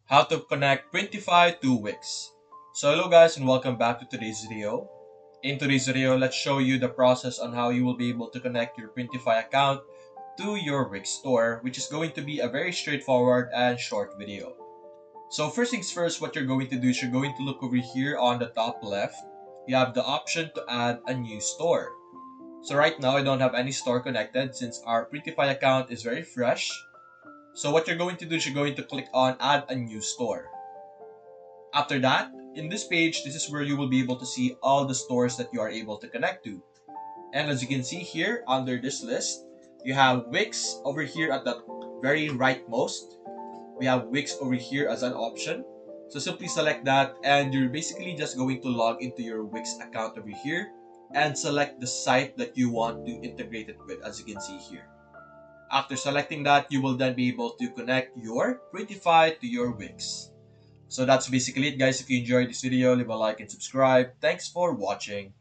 How to connect Printify to Wix. So hello guys and welcome back to today's video. In today's video, let's show you the process on how you will be able to connect your Printify account to your Wix store, which is going to be a very straightforward and short video. So first things first, what you're going to do is you're going to look over here on the top left. You have the option to add a new store. So right now I don't have any store connected since our Printify account is very fresh. So what you're going to do is you're going to click on add a new store. After that, in this page, this is where you will be able to see all the stores that you are able to connect to. And as you can see here under this list, you have Wix over here at the very rightmost. We have Wix over here as an option. So simply select that and you're basically just going to log into your Wix account over here and select the site that you want to integrate it with, as you can see here. After selecting that, you will then be able to connect your Printify to your Wix. So that's basically it guys. If you enjoyed this video, leave a like and subscribe. Thanks for watching.